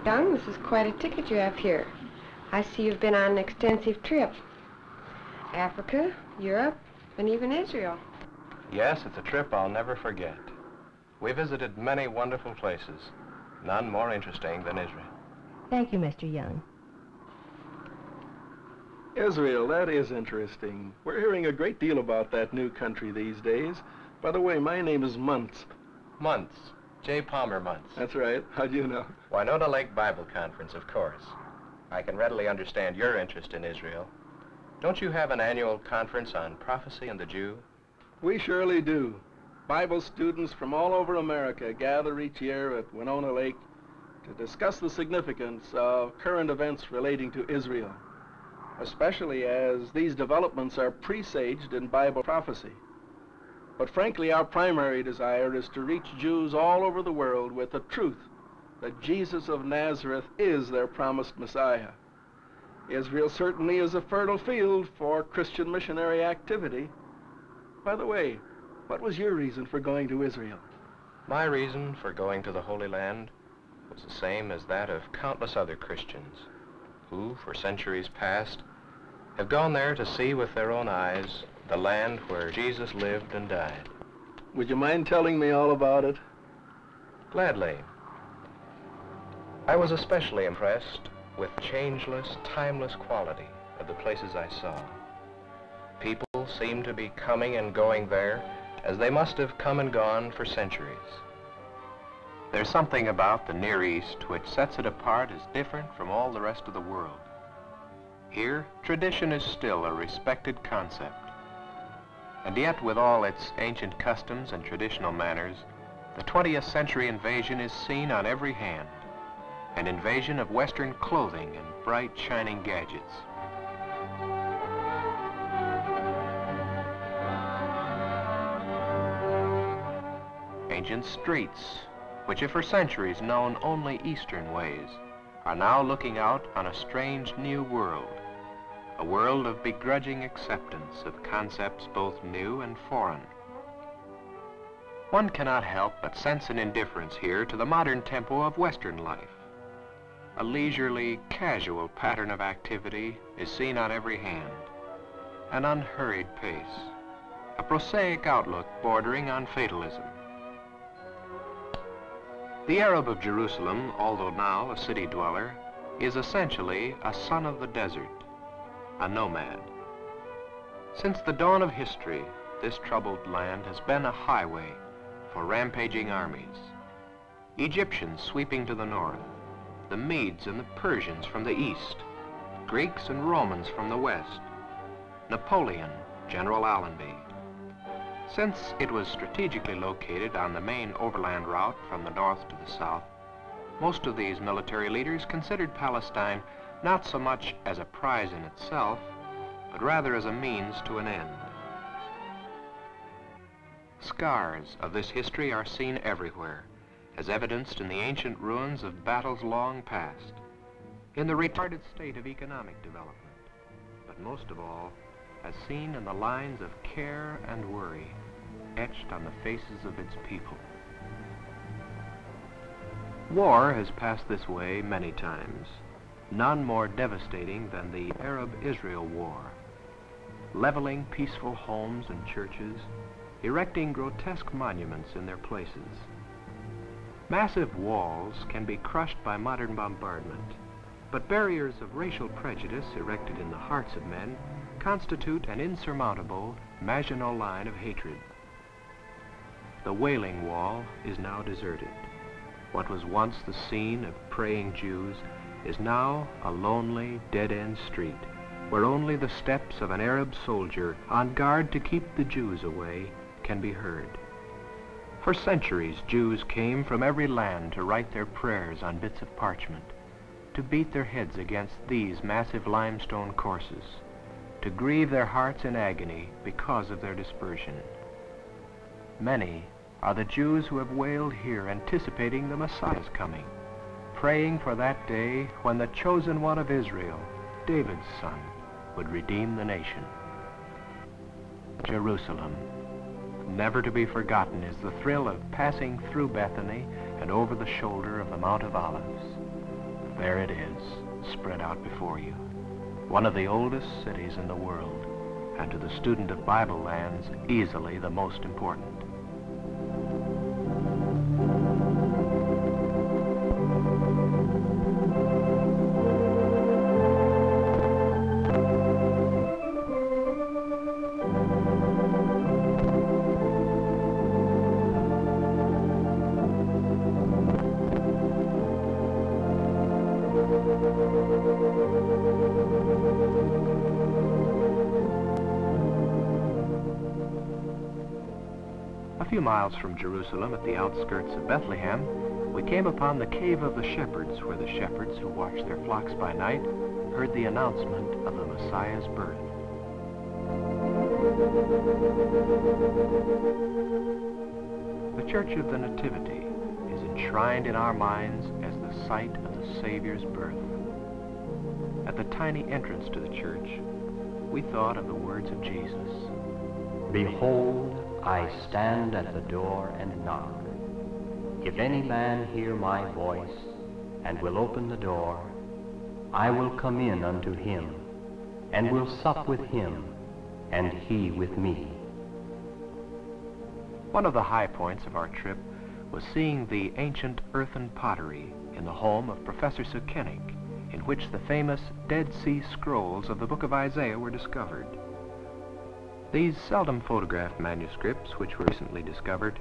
Young, this is quite a ticket you have here. I see you've been on an extensive trip. Africa, Europe, and even Israel. Yes, it's a trip I'll never forget. We visited many wonderful places, none more interesting than Israel. Thank you, Mr. Young. Israel, that is interesting. We're hearing a great deal about that new country these days. By the way, my name is Muntz. Muntz. J. Palmer Muntz. That's right. How'd you know? Winona Lake Bible Conference, of course. I can readily understand your interest in Israel. Don't you have an annual conference on prophecy and the Jew? We surely do. Bible students from all over America gather each year at Winona Lake to discuss the significance of current events relating to Israel, especially as these developments are presaged in Bible prophecy. But frankly, our primary desire is to reach Jews all over the world with the truth that Jesus of Nazareth is their promised Messiah. Israel certainly is a fertile field for Christian missionary activity. By the way, what was your reason for going to Israel? My reason for going to the Holy Land was the same as that of countless other Christians who, for centuries past, have gone there to see with their own eyes the land where Jesus lived and died. Would you mind telling me all about it? Gladly. I was especially impressed with changeless, timeless quality of the places I saw. People seemed to be coming and going there as they must have come and gone for centuries. There's something about the Near East which sets it apart as different from all the rest of the world. Here, tradition is still a respected concept. And yet, with all its ancient customs and traditional manners, the 20th century invasion is seen on every hand. An invasion of Western clothing and bright, shining gadgets. Ancient streets, which have for centuries known only Eastern ways, are now looking out on a strange new world. A world of begrudging acceptance of concepts both new and foreign. One cannot help but sense an indifference here to the modern tempo of Western life. A leisurely, casual pattern of activity is seen on every hand. An unhurried pace. A prosaic outlook bordering on fatalism. The Arab of Jerusalem, although now a city dweller, is essentially a son of the desert. A nomad. Since the dawn of history, this troubled land has been a highway for rampaging armies. Egyptians sweeping to the north, the Medes and the Persians from the east, Greeks and Romans from the west, Napoleon, General Allenby. Since it was strategically located on the main overland route from the north to the south, most of these military leaders considered Palestine not so much as a prize in itself, but rather as a means to an end. Scars of this history are seen everywhere, as evidenced in the ancient ruins of battles long past, in the retarded state of economic development, but most of all, as seen in the lines of care and worry etched on the faces of its people. War has passed this way many times. None more devastating than the Arab-Israel War, leveling peaceful homes and churches, erecting grotesque monuments in their places. Massive walls can be crushed by modern bombardment, but barriers of racial prejudice erected in the hearts of men constitute an insurmountable Maginot Line of hatred. The Wailing Wall is now deserted. What was once the scene of praying Jews is now a lonely, dead-end street where only the steps of an Arab soldier on guard to keep the Jews away can be heard. For centuries, Jews came from every land to write their prayers on bits of parchment, to beat their heads against these massive limestone courses, to grieve their hearts in agony because of their dispersion. Many are the Jews who have wailed here anticipating the Messiah's coming, praying for that day when the chosen one of Israel, David's son, would redeem the nation. Jerusalem. Never to be forgotten is the thrill of passing through Bethany and over the shoulder of the Mount of Olives. There it is, spread out before you. One of the oldest cities in the world, and to the student of Bible lands, easily the most important. A few miles from Jerusalem, at the outskirts of Bethlehem, we came upon the Cave of the Shepherds, where the shepherds who watched their flocks by night heard the announcement of the Messiah's birth. The Church of the Nativity is enshrined in our minds as the site of the Savior's birth. At the tiny entrance to the church, we thought of the words of Jesus. Behold, I stand at the door and knock. If any man hear my voice and will open the door, I will come in unto him, and will sup with him, and he with me. One of the high points of our trip was seeing the ancient earthen pottery in the home of Professor Sukenik, in which the famous Dead Sea Scrolls of the book of Isaiah were discovered. These seldom photographed manuscripts, which were recently discovered,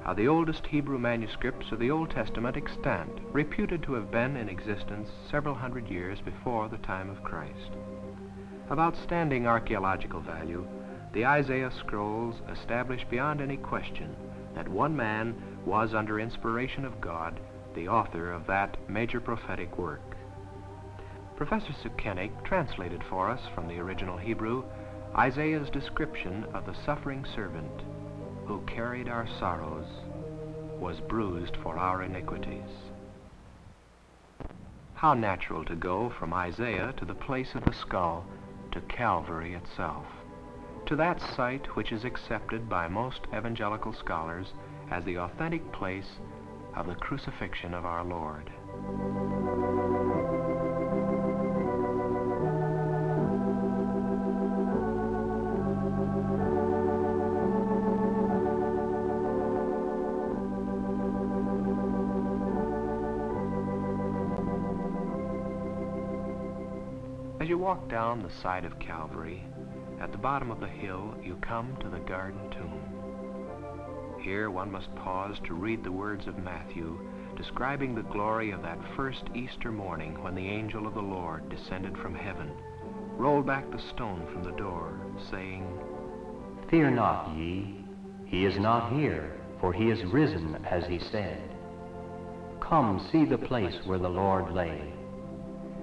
are the oldest Hebrew manuscripts of the Old Testament extant, reputed to have been in existence several hundred years before the time of Christ. Of outstanding archaeological value, the Isaiah scrolls establish beyond any question that one man was, under inspiration of God, the author of that major prophetic work. Professor Sukenik translated for us from the original Hebrew Isaiah's description of the suffering servant who carried our sorrows, was bruised for our iniquities. How natural to go from Isaiah to the place of the skull, to Calvary itself, to that site which is accepted by most evangelical scholars as the authentic place of the crucifixion of our Lord. As you walk down the side of Calvary, at the bottom of the hill, you come to the garden tomb. Here one must pause to read the words of Matthew, describing the glory of that first Easter morning when the angel of the Lord descended from heaven, rolled back the stone from the door, saying, Fear not ye, he is not here, for he is risen, as he said. Come, see the place where the Lord lay,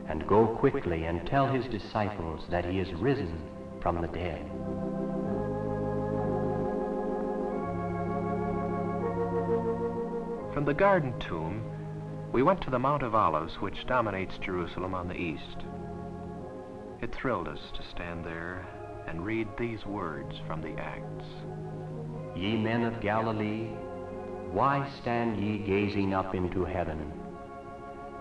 and go quickly and tell his disciples that he is risen from the dead. From the garden tomb, we went to the Mount of Olives, which dominates Jerusalem on the east. It thrilled us to stand there and read these words from the Acts. Ye men of Galilee, why stand ye gazing up into heaven?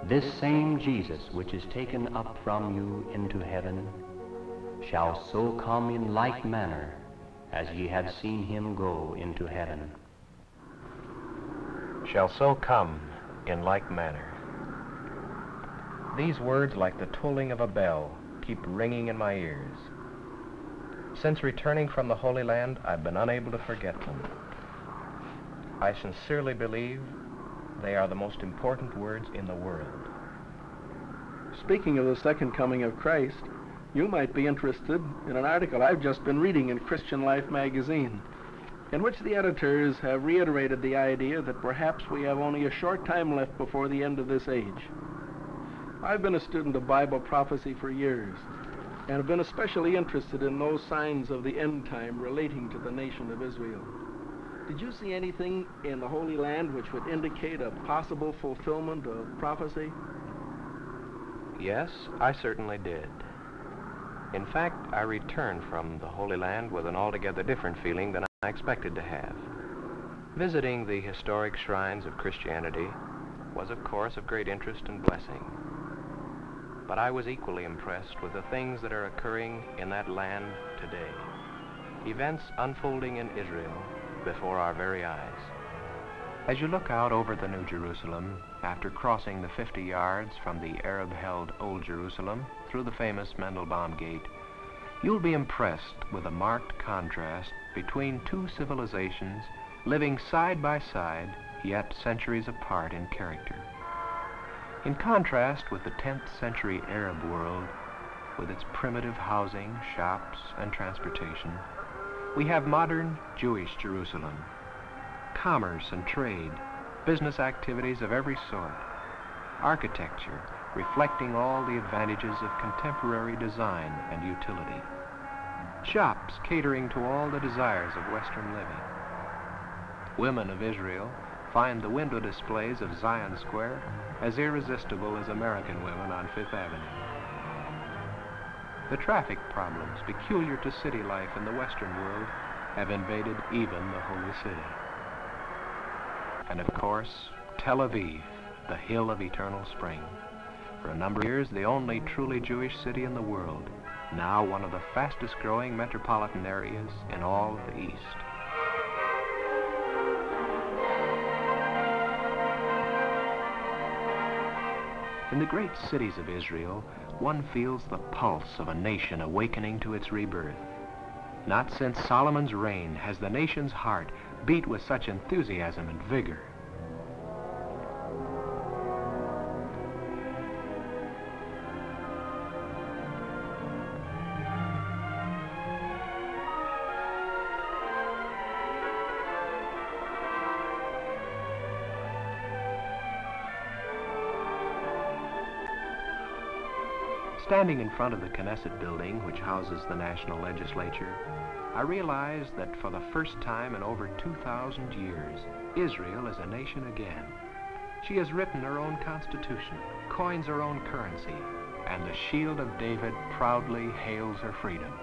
This same Jesus, which is taken up from you into heaven, shall so come in like manner as ye have seen him go into heaven. Shall so come in like manner. These words, like the tolling of a bell, keep ringing in my ears. Since returning from the Holy Land, I've been unable to forget them. I sincerely believe they are the most important words in the world. Speaking of the second coming of Christ, you might be interested in an article I've just been reading in Christian Life magazine, in which the editors have reiterated the idea that perhaps we have only a short time left before the end of this age. I've been a student of Bible prophecy for years, and have been especially interested in those signs of the end time relating to the nation of Israel. Did you see anything in the Holy Land which would indicate a possible fulfillment of prophecy? Yes, I certainly did. In fact, I returned from the Holy Land with an altogether different feeling than I expected to have. Visiting the historic shrines of Christianity was, of course, of great interest and blessing. but I was equally impressed with the things that are occurring in that land today. Events unfolding in Israel before our very eyes. As you look out over the New Jerusalem, after crossing the 50 yards from the Arab-held Old Jerusalem through the famous Mandelbaum Gate, you'll be impressed with a marked contrast between two civilizations living side by side, yet centuries apart in character. In contrast with the 10th century Arab world, with its primitive housing, shops, and transportation, we have modern Jewish Jerusalem. Commerce and trade, business activities of every sort, architecture reflecting all the advantages of contemporary design and utility, shops catering to all the desires of Western living. Women of Israel find the window displays of Zion Square as irresistible as American women on Fifth Avenue. The traffic problems peculiar to city life in the Western world have invaded even the Holy City. And of course, Tel Aviv, the hill of eternal spring. For a number of years, the only truly Jewish city in the world, now one of the fastest growing metropolitan areas in all of the East. In the great cities of Israel, one feels the pulse of a nation awakening to its rebirth. Not since Solomon's reign has the nation's heart beat with such enthusiasm and vigor. Standing in front of the Knesset building, which houses the national legislature, I realized that for the first time in over 2,000 years, Israel is a nation again. She has written her own constitution, coins her own currency, and the shield of David proudly hails her freedom.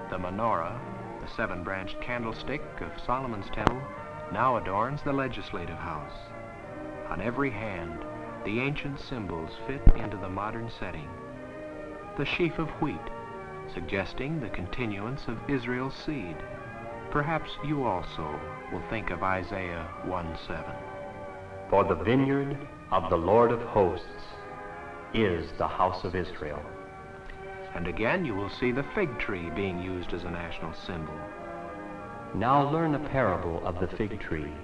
The menorah, the seven-branched candlestick of Solomon's temple, now adorns the legislative house. On every hand, the ancient symbols fit into the modern setting. The sheaf of wheat, suggesting the continuance of Israel's seed. Perhaps you also will think of Isaiah 1:7. For the vineyard of the Lord of hosts is the house of Israel. And again you will see the fig tree being used as a national symbol. Now learn a parable of the fig tree.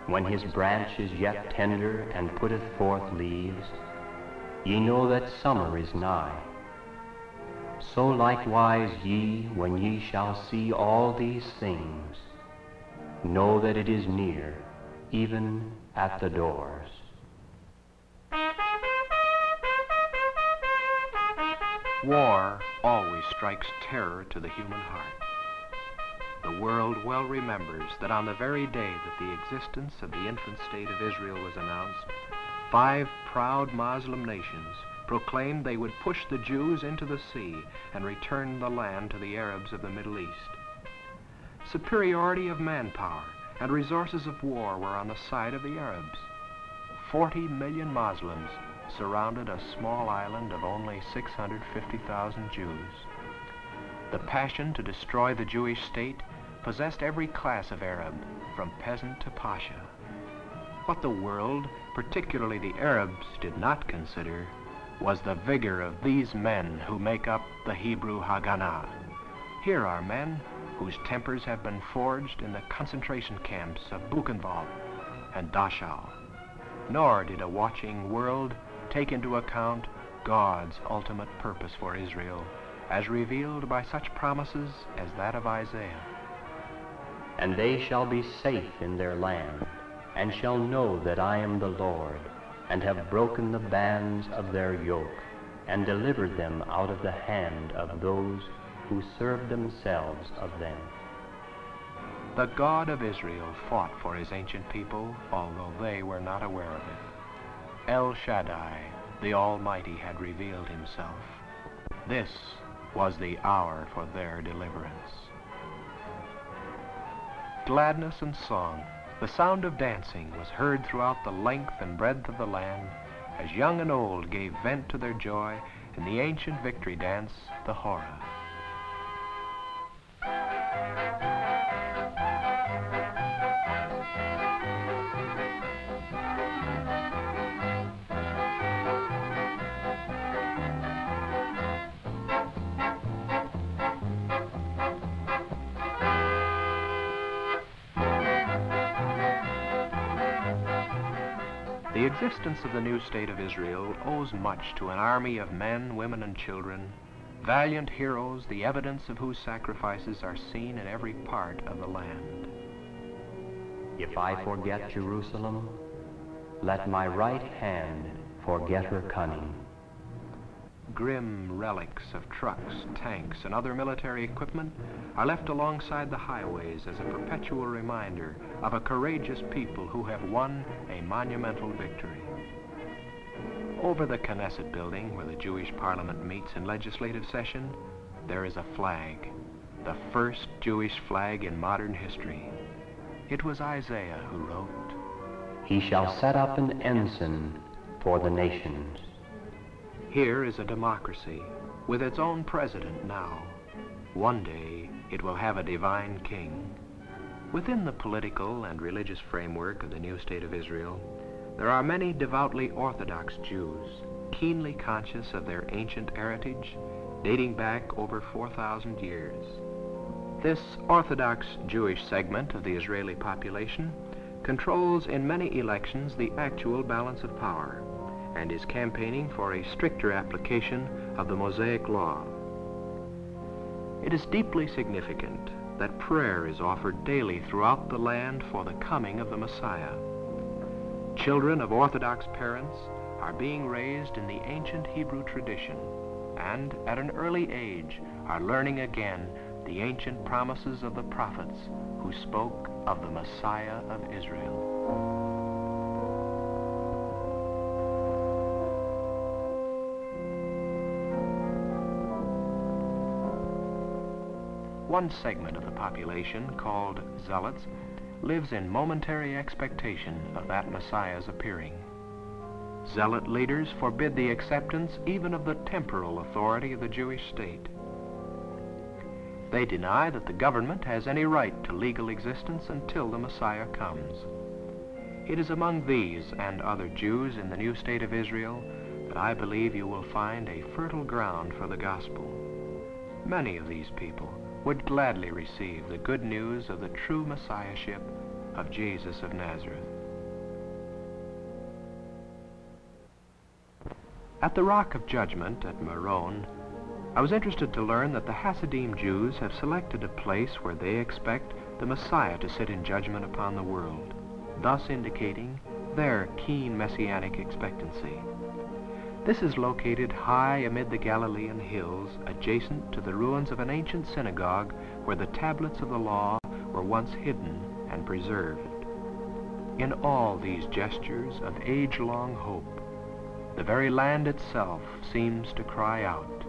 When his branch is yet tender and putteth forth leaves, ye know that summer is nigh. So likewise ye, when ye shall see all these things, know that it is near, even at the doors. War always strikes terror to the human heart. The world well remembers that on the very day that the existence of the infant state of Israel was announced, 5 proud Muslim nations proclaimed they would push the Jews into the sea and return the land to the Arabs of the Middle East. Superiority of manpower and resources of war were on the side of the Arabs. 40 million Muslims surrounded a small island of only 650,000 Jews. The passion to destroy the Jewish state possessed every class of Arab, from peasant to pasha. What the world, particularly the Arabs, did not consider was the vigor of these men who make up the Hebrew Haganah. Here are men whose tempers have been forged in the concentration camps of Buchenwald and Dachau. Nor did a watching world take into account God's ultimate purpose for Israel, as revealed by such promises as that of Isaiah. And they shall be safe in their land, and shall know that I am the Lord, and have broken the bands of their yoke, and delivered them out of the hand of those who served themselves of them. The God of Israel fought for his ancient people, although they were not aware of it. El Shaddai, the Almighty, had revealed himself. This was the hour for their deliverance. Gladness and song, the sound of dancing was heard throughout the length and breadth of the land as young and old gave vent to their joy in the ancient victory dance, the hora. The existence of the new state of Israel owes much to an army of men, women, and children, valiant heroes, the evidence of whose sacrifices are seen in every part of the land. If I forget Jerusalem, let my right hand forget her cunning. Grim relics of trucks, tanks, and other military equipment are left alongside the highways as a perpetual reminder of a courageous people who have won a monumental victory. Over the Knesset building, where the Jewish parliament meets in legislative session, there is a flag, the first Jewish flag in modern history. It was Isaiah who wrote, "He shall set up an ensign for the nations." Here is a democracy with its own president now. One day it will have a divine king. Within the political and religious framework of the new state of Israel, there are many devoutly Orthodox Jews, keenly conscious of their ancient heritage, dating back over 4,000 years. This Orthodox Jewish segment of the Israeli population controls in many elections the actual balance of power, and is campaigning for a stricter application of the Mosaic Law. It is deeply significant that prayer is offered daily throughout the land for the coming of the Messiah. Children of Orthodox parents are being raised in the ancient Hebrew tradition, and at an early age are learning again the ancient promises of the prophets who spoke of the Messiah of Israel. One segment of the population, called Zealots, lives in momentary expectation of that Messiah's appearing. Zealot leaders forbid the acceptance even of the temporal authority of the Jewish state. They deny that the government has any right to legal existence until the Messiah comes. It is among these and other Jews in the new state of Israel that I believe you will find a fertile ground for the gospel. Many of these people would gladly receive the good news of the true Messiahship of Jesus of Nazareth. At the Rock of Judgment at Meron, I was interested to learn that the Hasidim Jews have selected a place where they expect the Messiah to sit in judgment upon the world, thus indicating their keen messianic expectancy. This is located high amid the Galilean hills, adjacent to the ruins of an ancient synagogue where the tablets of the law were once hidden and preserved. In all these gestures of age-long hope, the very land itself seems to cry out,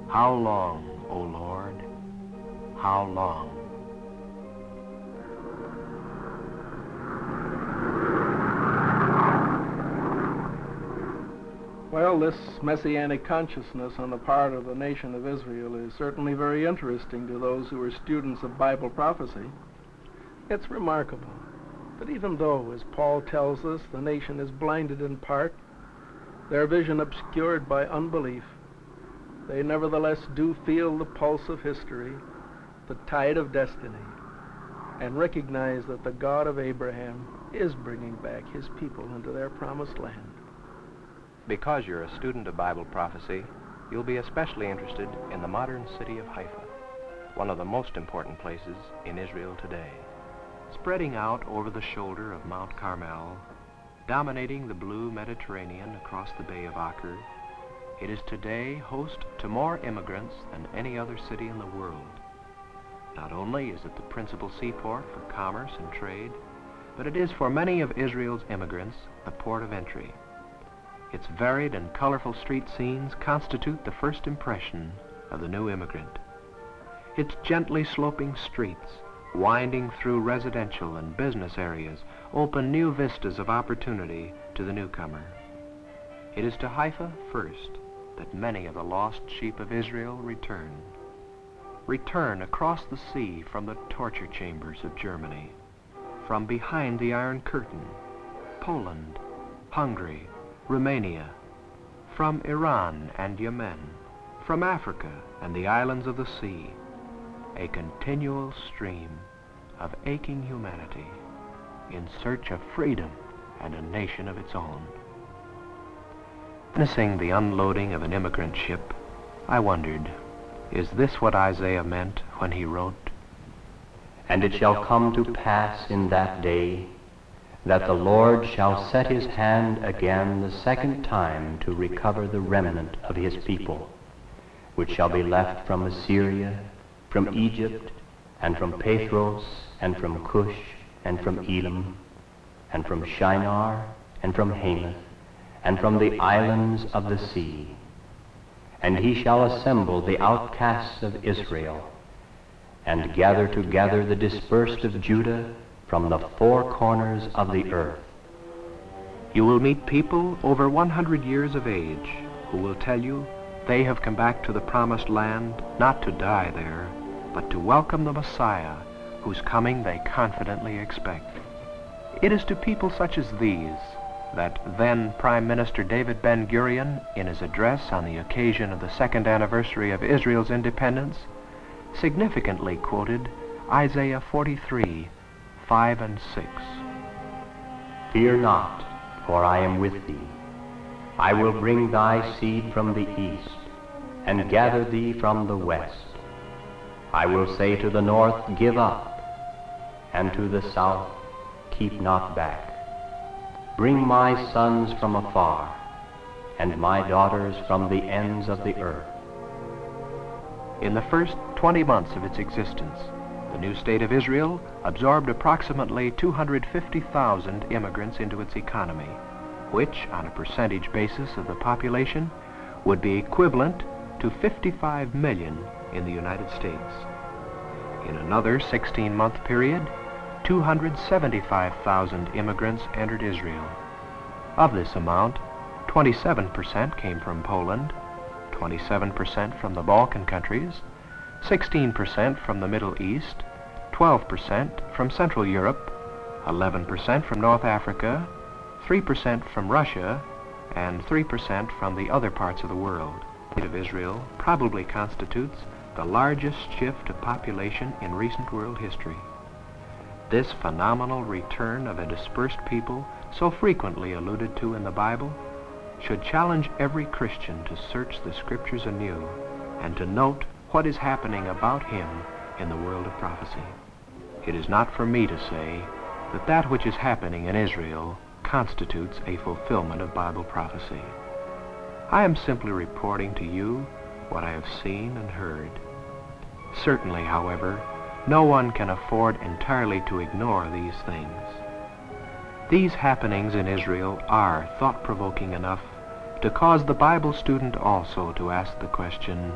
"How long, O Lord, how long?" Well, this messianic consciousness on the part of the nation of Israel is certainly very interesting to those who are students of Bible prophecy. It's remarkable that even though, as Paul tells us, the nation is blinded in part, their vision obscured by unbelief, they nevertheless do feel the pulse of history, the tide of destiny, and recognize that the God of Abraham is bringing back his people into their promised land. Because you're a student of Bible prophecy, you'll be especially interested in the modern city of Haifa, one of the most important places in Israel today. Spreading out over the shoulder of Mount Carmel, dominating the blue Mediterranean across the Bay of Acre, it is today host to more immigrants than any other city in the world. Not only is it the principal seaport for commerce and trade, but it is for many of Israel's immigrants the port of entry. Its varied and colorful street scenes constitute the first impression of the new immigrant. Its gently sloping streets, winding through residential and business areas, open new vistas of opportunity to the newcomer. It is to Haifa first that many of the lost sheep of Israel return. Return across the sea from the torture chambers of Germany, from behind the Iron Curtain, Poland, Hungary, Romania, from Iran and Yemen, from Africa and the islands of the sea, a continual stream of aching humanity in search of freedom and a nation of its own. Witnessing the unloading of an immigrant ship, I wondered, is this what Isaiah meant when he wrote, "And it shall come to pass in that day, that the Lord shall set his hand again the second time to recover the remnant of his people, which shall be left from Assyria, from Egypt, and from Pathros, and from Cush, and from Elam, and from Shinar, and from Hamath, and from the islands of the sea. And he shall assemble the outcasts of Israel, and gather together the dispersed of Judah from the four corners of the earth." You will meet people over 100 years of age who will tell you they have come back to the promised land not to die there, but to welcome the Messiah whose coming they confidently expect. It is to people such as these that then Prime Minister David Ben-Gurion, in his address on the occasion of the second anniversary of Israel's independence, significantly quoted Isaiah 43, 5 and 6. "Fear not, for I am with thee. I will bring thy seed from the east, and gather thee from the west. I will say to the north, Give up, and to the south, Keep not back. Bring my sons from afar, and my daughters from the ends of the earth." In the first 20 months of its existence, the new state of Israel absorbed approximately 250,000 immigrants into its economy, which, on a percentage basis of the population, would be equivalent to 55 million in the United States. In another 16-month period, 275,000 immigrants entered Israel. Of this amount, 27% came from Poland, 27% from the Balkan countries, 16% from the Middle East, 12% from Central Europe, 11% from North Africa, 3% from Russia, and 3% from the other parts of the world. The state of Israel probably constitutes the largest shift of population in recent world history. This phenomenal return of a dispersed people, so frequently alluded to in the Bible, should challenge every Christian to search the Scriptures anew and to note what is happening about him in the world of prophecy. It is not for me to say that that which is happening in Israel constitutes a fulfillment of Bible prophecy. I am simply reporting to you what I have seen and heard. Certainly, however, no one can afford entirely to ignore these things. These happenings in Israel are thought-provoking enough to cause the Bible student also to ask the question,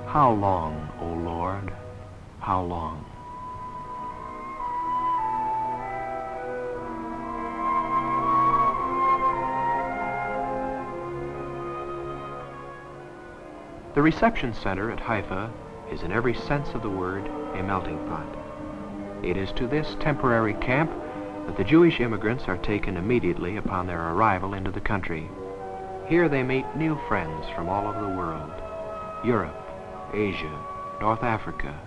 how long, O Lord, how long? The reception center at Haifa is in every sense of the word a melting pot. It is to this temporary camp that the Jewish immigrants are taken immediately upon their arrival into the country. Here they meet new friends from all over the world: Europe, Asia, North Africa,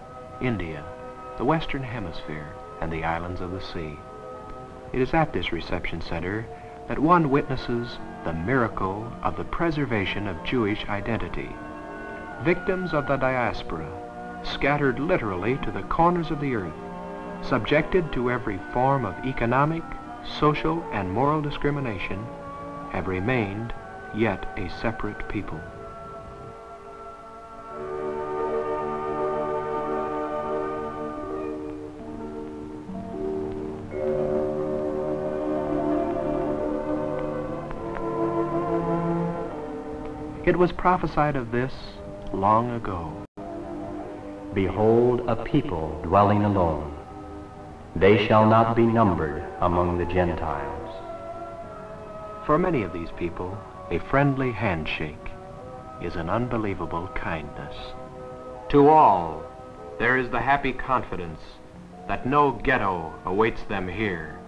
India, the Western Hemisphere, and the islands of the sea. It is at this reception center that one witnesses the miracle of the preservation of Jewish identity. Victims of the diaspora, scattered literally to the corners of the earth, subjected to every form of economic, social, and moral discrimination, have remained yet a separate people. It was prophesied of this long ago. "Behold, a people dwelling alone. They shall not be numbered among the Gentiles." For many of these people, a friendly handshake, is an unbelievable kindness. To all, there is the happy confidence that no ghetto awaits them here,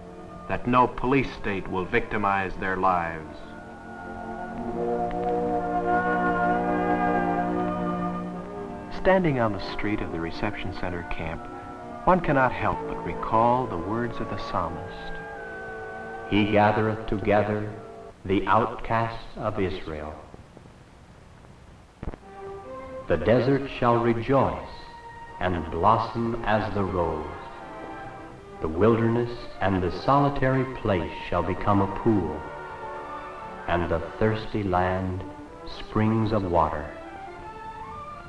that no police state will victimize their lives. Standing on the street of the reception center camp, one cannot help but recall the words of the psalmist. He gathereth together the outcasts of Israel. The desert shall rejoice and blossom as the rose. The wilderness and the solitary place shall become a pool, and the thirsty land springs of water.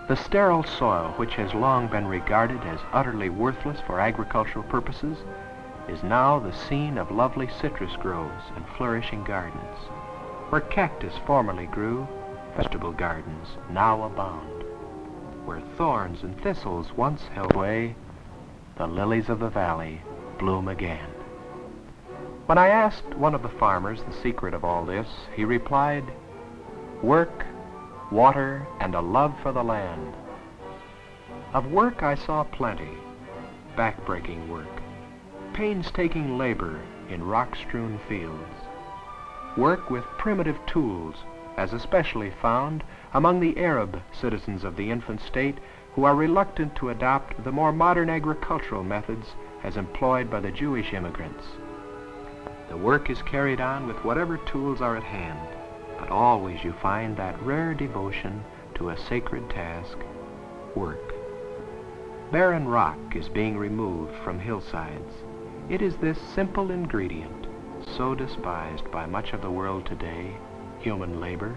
The sterile soil, which has long been regarded as utterly worthless for agricultural purposes, is now the scene of lovely citrus groves and flourishing gardens. Where cactus formerly grew, vegetable gardens now abound. Where thorns and thistles once held sway, the lilies of the valley bloom again. When I asked one of the farmers the secret of all this, he replied, "Work, water, and a love for the land." Of work I saw plenty, back-breaking work, painstaking labor in rock-strewn fields, work with primitive tools, as especially found among the Arab citizens of the infant state who are reluctant to adopt the more modern agricultural methods as employed by the Jewish immigrants. The work is carried on with whatever tools are at hand, but always you find that rare devotion to a sacred task, work. Barren rock is being removed from hillsides. It is this simple ingredient, so despised by much of the world today, human labor,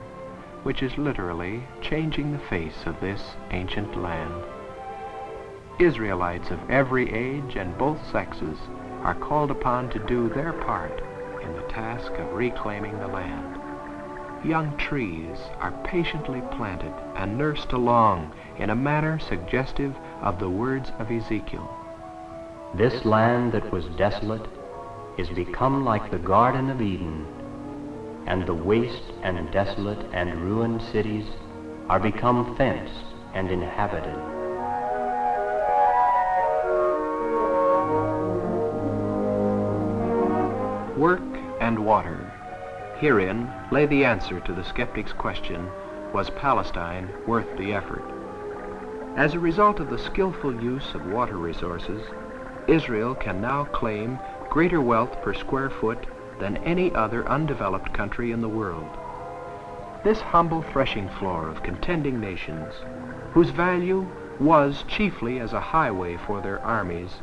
which is literally changing the face of this ancient land. Israelites of every age and both sexes are called upon to do their part in the task of reclaiming the land. Young trees are patiently planted and nursed along in a manner suggestive of the words of Ezekiel. This land that was desolate is become like the Garden of Eden, and the waste and desolate and ruined cities are become fenced and inhabited. Work and water. Herein lay the answer to the skeptic's question, was Palestine worth the effort? As a result of the skillful use of water resources, Israel can now claim greater wealth per square foot than any other undeveloped country in the world. This humble threshing floor of contending nations, whose value was chiefly as a highway for their armies,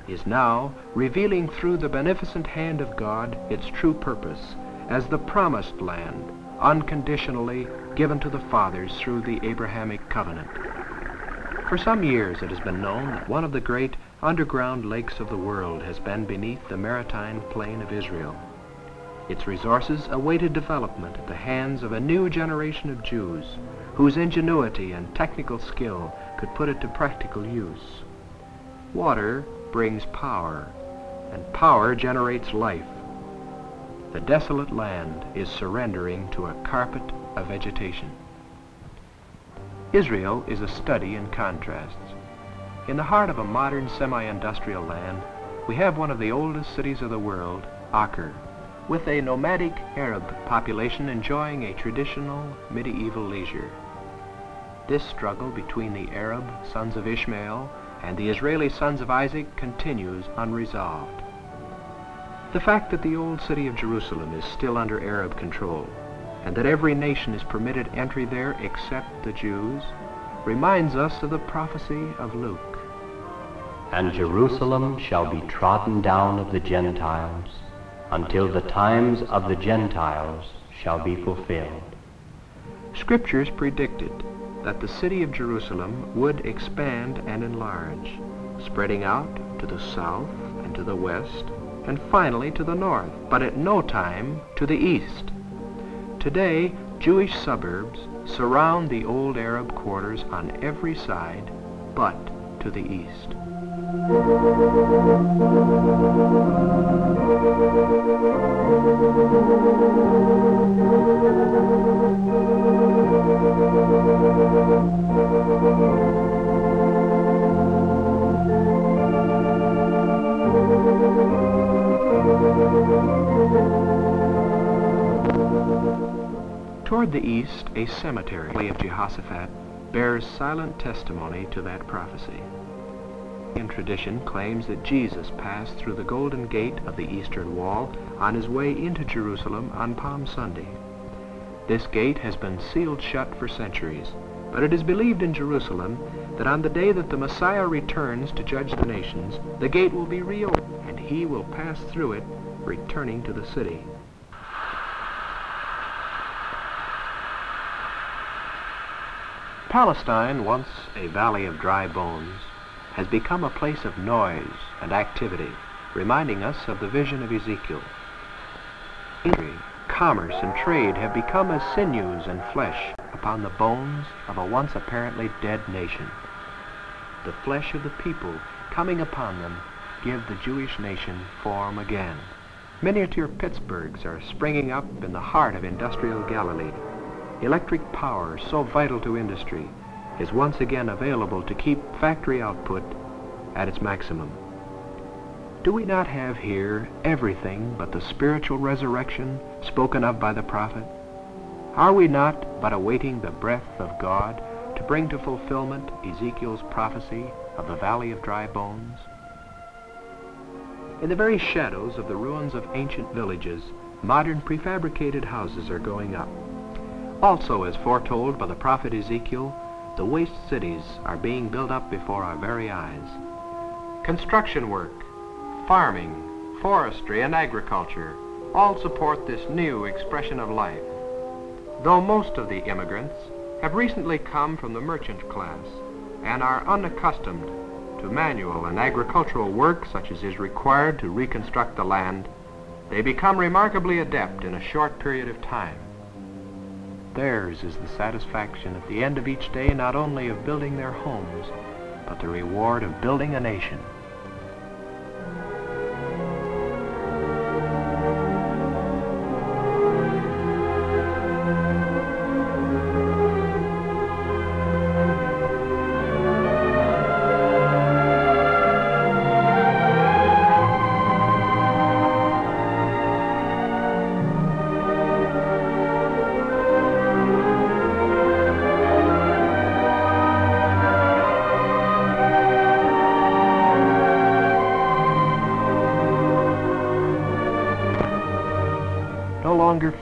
is now revealing through the beneficent hand of God its true purpose as the promised land, unconditionally given to the fathers through the Abrahamic covenant. For some years it has been known that one of the great underground lakes of the world has been beneath the maritime plain of Israel. Its resources awaited development at the hands of a new generation of Jews whose ingenuity and technical skill could put it to practical use. Water brings power, and power generates life. The desolate land is surrendering to a carpet of vegetation. Israel is a study in contrasts. In the heart of a modern semi-industrial land, we have one of the oldest cities of the world, Acre, with a nomadic Arab population enjoying a traditional medieval leisure. This struggle between the Arab sons of Ishmael and the Israeli sons of Isaac continues unresolved. The fact that the old city of Jerusalem is still under Arab control, and that every nation is permitted entry there except the Jews, reminds us of the prophecy of Luke. And Jerusalem shall be trodden down of the Gentiles, until the times of the Gentiles shall be fulfilled. Scriptures predicted that the city of Jerusalem would expand and enlarge, spreading out to the south and to the west, and finally to the north, but at no time to the east. Today, Jewish suburbs surround the old Arab quarters on every side, but to the east. toward the east, a cemetery of Jehoshaphat bears silent testimony to that prophecy. In tradition claims that Jesus passed through the Golden Gate of the eastern wall on his way into Jerusalem on Palm Sunday. This gate has been sealed shut for centuries, but it is believed in Jerusalem that on the day that the Messiah returns to judge the nations, the gate will be reopened, and he will pass through it, returning to the city. Palestine, once a valley of dry bones, has become a place of noise and activity, reminding us of the vision of Ezekiel. Industry, commerce, and trade have become as sinews and flesh upon the bones of a once apparently dead nation. The flesh of the people coming upon them give the Jewish nation form again. Miniature Pittsburghs are springing up in the heart of industrial Galilee. Electric power, so vital to industry, is once again available to keep factory output at its maximum. Do we not have here everything but the spiritual resurrection spoken of by the prophet? Are we not but awaiting the breath of God to bring to fulfillment Ezekiel's prophecy of the valley of dry bones? In the very shadows of the ruins of ancient villages, modern prefabricated houses are going up. Also, as foretold by the prophet Ezekiel, the waste cities are being built up before our very eyes. Construction work, farming, forestry, and agriculture all support this new expression of life. Though most of the immigrants have recently come from the merchant class and are unaccustomed to manual and agricultural work such as is required to reconstruct the land, they become remarkably adept in a short period of time. Theirs is the satisfaction at the end of each day not only of building their homes, but the reward of building a nation.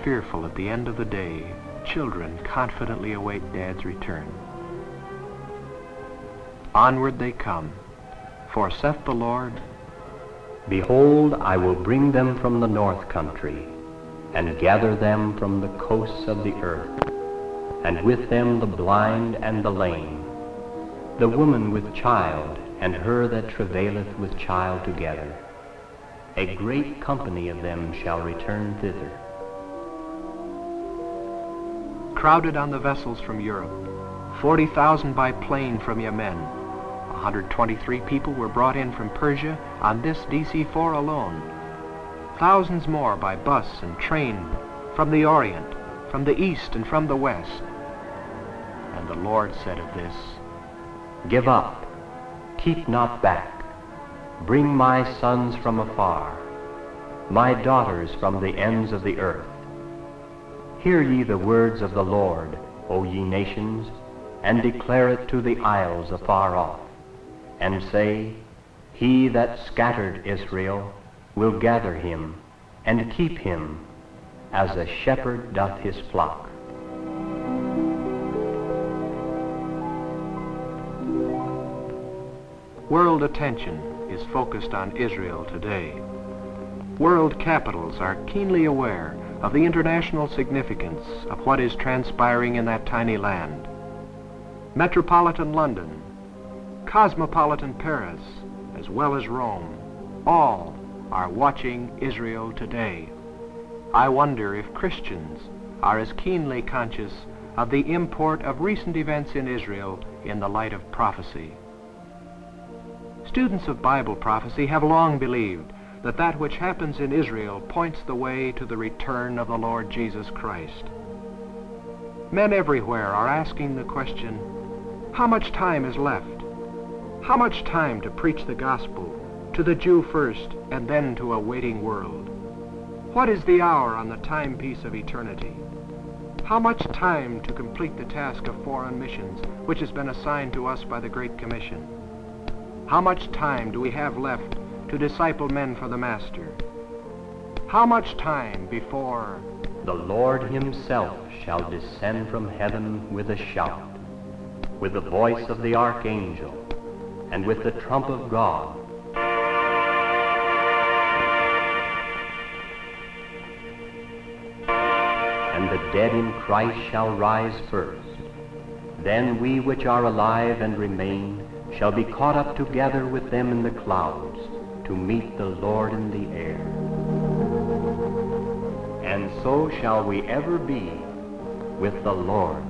Fearful at the end of the day, children confidently await Dad's return. Onward they come, for saith the Lord, Behold, I will bring them from the north country, and gather them from the coasts of the earth, and with them the blind and the lame, the woman with child, and her that travaileth with child together. A great company of them shall return thither. Crowded on the vessels from Europe, 40,000 by plane from Yemen. 123 people were brought in from Persia on this DC-4 alone. Thousands more by bus and train from the Orient, from the East, and from the West. And the Lord said of this, Give up, keep not back. Bring my sons from afar, my daughters from the ends of the earth. Hear ye the words of the Lord, O ye nations, and declare it to the isles afar off, and say, He that scattered Israel will gather him, and keep him, as a shepherd doth his flock. World attention is focused on Israel today. World capitals are keenly aware of the international significance of what is transpiring in that tiny land. Metropolitan London, cosmopolitan Paris, as well as Rome, all are watching Israel today. I wonder if Christians are as keenly conscious of the import of recent events in Israel in the light of prophecy. Students of Bible prophecy have long believed that that which happens in Israel points the way to the return of the Lord Jesus Christ. Men everywhere are asking the question, how much time is left? How much time to preach the gospel to the Jew first and then to a waiting world? What is the hour on the timepiece of eternity? How much time to complete the task of foreign missions, which has been assigned to us by the Great Commission? How much time do we have left to disciple men for the Master? How much time before the Lord himself shall descend from heaven with a shout, with the voice of the archangel, and with the trump of God? And the dead in Christ shall rise first. Then we which are alive and remain shall be caught up together with them in the clouds to meet the Lord in the air. And so shall we ever be with the Lord.